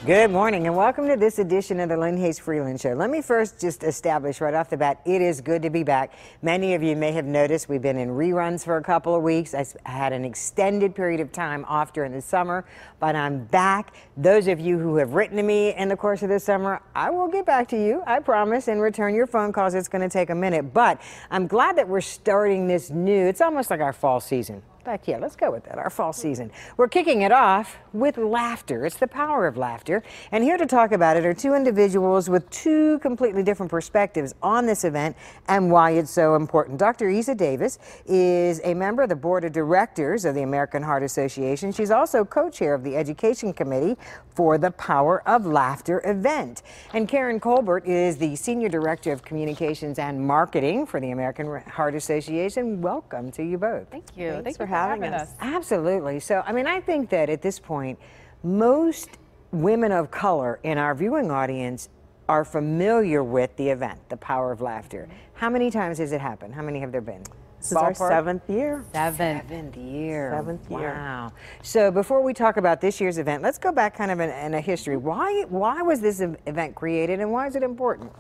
Good morning and welcome to this edition of the Lynn Hayes Freeland Show. Let me first just establish right off the bat, it is good to be back. Many of you may have noticed we've been in reruns for a couple of weeks. I had an extended period of time off during the summer, but I'm back. Those of you who have written to me in the course of this summer, I will get back to you, I promise, and return your phone calls. It's going to take a minute, but I'm glad that we're starting this new, it's almost like our fall season. In fact, yeah, let's go with that, our fall season. We're kicking it off with laughter. It's the power of laughter. And here to talk about it are two individuals with two completely different perspectives on this event and why it's so important. Dr. Isa Davis is a member of the board of directors of the American Heart Association. She's also co-chair of the education committee for the Power of Laughter event. And Karen Colbert is the senior director of communications and marketing for the American Heart Association. Welcome to you both. Thank you. Thanks for having us. Absolutely. So, I mean, I think that at this point, most women of color in our viewing audience are familiar with the event, the Power of Laughter. How many times has it happened? How many have there been? This is our seventh year. Seventh year. Seventh year. Wow. So before we talk about this year's event, let's go back kind of in a history. Why was this event created and why is it important?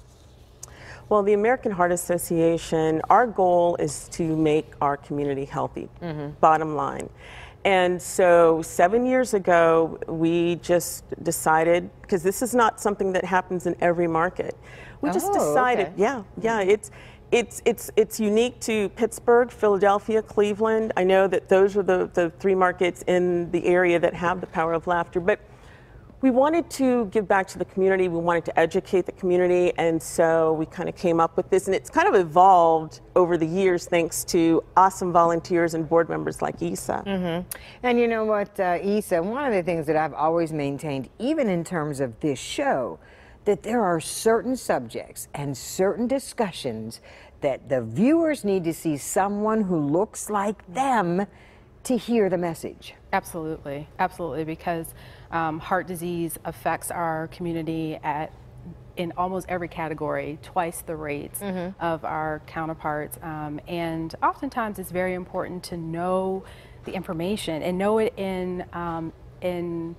Well, the American Heart Association, our goal is to make our community healthy, bottom line. And so 7 years ago, we just decided, because this is not something that happens in every market, we just decided, it's unique to Pittsburgh, Philadelphia, Cleveland. I know that those are the three markets in the area that have the Power of Laughter, but we wanted to give back to the community. We wanted to educate the community, and so we kind of came up with this, and it's kind of evolved over the years thanks to awesome volunteers and board members like Isa. And you know what, Isa, one of the things that I've always maintained, even in terms of this show, that there are certain subjects and certain discussions that the viewers need to see someone who looks like them to hear the message. Absolutely, absolutely, because heart disease affects our community in almost every category, twice the rates of our counterparts. And oftentimes it's very important to know the information and know it in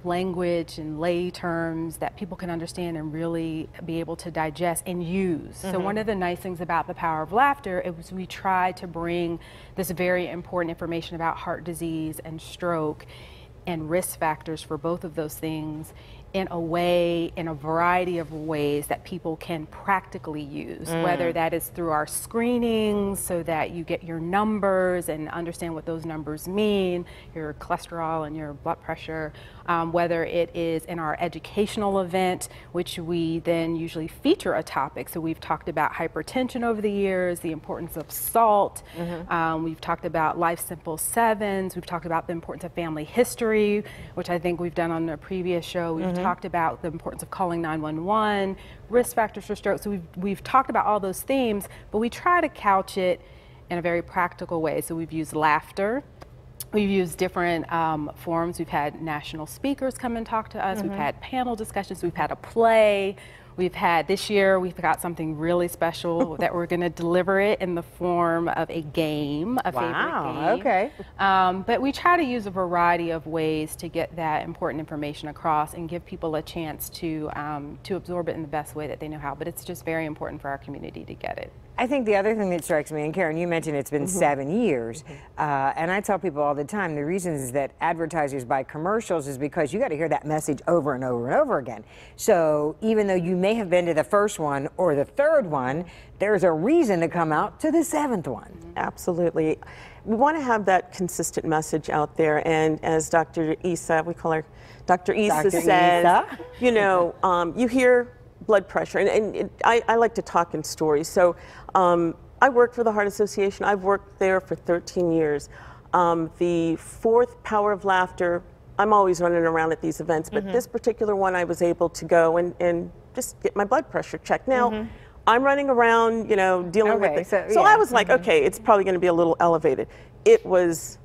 language and lay terms that people can understand and really be able to digest and use. So one of the nice things about the Power of Laughter is we try to bring this very important information about heart disease and stroke and risk factors for both of those things in a variety of ways that people can practically use, whether that is through our screenings so that you get your numbers and understand what those numbers mean, your cholesterol and your blood pressure, whether it is in our educational event, which we then usually feature a topic. So we've talked about hypertension over the years, the importance of salt, we've talked about Life Simple Sevens, we've talked about the importance of family history, which I think we've done on a previous show. We've talked about the importance of calling 911, risk factors for stroke. So we've talked about all those themes, but we try to couch it in a very practical way. So we've used laughter. We've used different forums. We've had national speakers come and talk to us. We've had panel discussions. We've had a play. We've had, this year, we've got something really special that we're going to deliver it in the form of a game, a favorite game. Okay. But we try to use a variety of ways to get that important information across and give people a chance to absorb it in the best way that they know how. But it's just very important for our community to get it. I think the other thing that strikes me, and Karen, you mentioned it's been 7 years, and I tell people all the time, the reason is that advertisers buy commercials is because you got to hear that message over and over and over again. So even though you may have been to the first one or the third one, there's a reason to come out to the seventh one. Absolutely. We want to have that consistent message out there, and as Dr. Isa, we call her Dr. Isa says, you know, you hear blood pressure, and I like to talk in stories. So I work for the Heart Association. I've worked there for 13 years. The fourth Power of Laughter, I'm always running around at these events, but this particular one I was able to go and just get my blood pressure checked. Now, I'm running around, you know, dealing with it. So I was like, okay, it's probably going to be a little elevated. It was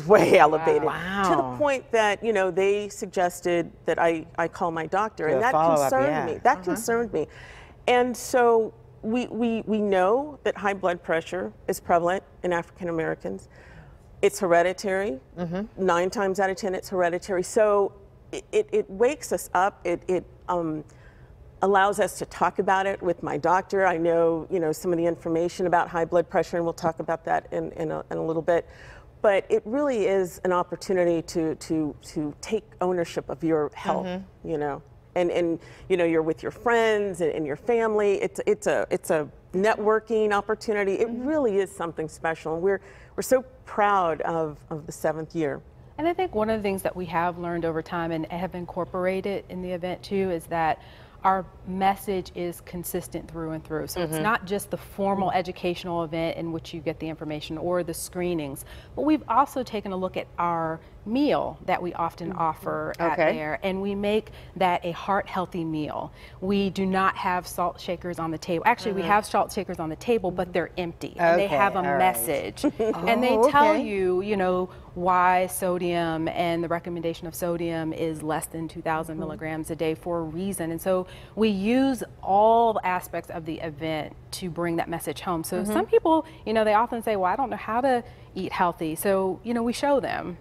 way elevated. Wow. To the point that, you know, they suggested that I call my doctor, and that concerned me. That concerned me. And so we know that high blood pressure is prevalent in African Americans. It's hereditary. 9 times out of 10 it's hereditary. So it wakes us up. It allows us to talk about it with my doctor. I know, some of the information about high blood pressure, and we'll talk about that in a little bit. But it really is an opportunity to take ownership of your health, and you're with your friends and your family. It's a networking opportunity. It really is something special. And we're so proud of the 7th year. And I think one of the things that we have learned over time and have incorporated in the event too is that our message is consistent through and through. So it's not just the formal educational event in which you get the information or the screenings, but we've also taken a look at our meal that we often offer at there, and we make that a heart-healthy meal. We do not have salt shakers on the table. Actually, we have salt shakers on the table, but they're empty, and they have a message. And they tell you, why sodium and the recommendation of sodium is less than 2,000 milligrams a day for a reason. And so we use all aspects of the event to bring that message home. So some people, they often say, well, I don't know how to eat healthy. So, we show them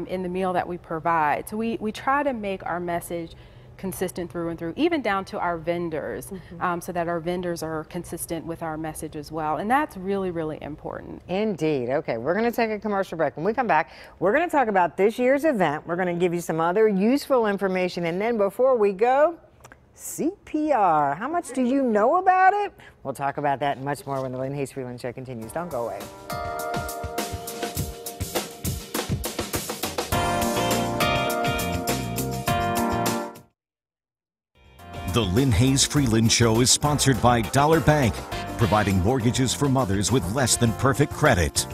in the meal that we provide. So we try to make our message consistent through and through, even down to our vendors, so that our vendors are consistent with our message as well. And that's really, really important. Indeed. Okay, we're going to take a commercial break. When we come back, we're going to talk about this year's event. We're going to give you some other useful information. And then before we go, CPR. How much do you know about it? We'll talk about that and much more when the Lynn Hayes Freeland Show continues. Don't go away. The Lynn Hayes Freeland Show is sponsored by Dollar Bank, providing mortgages for mothers with less than perfect credit.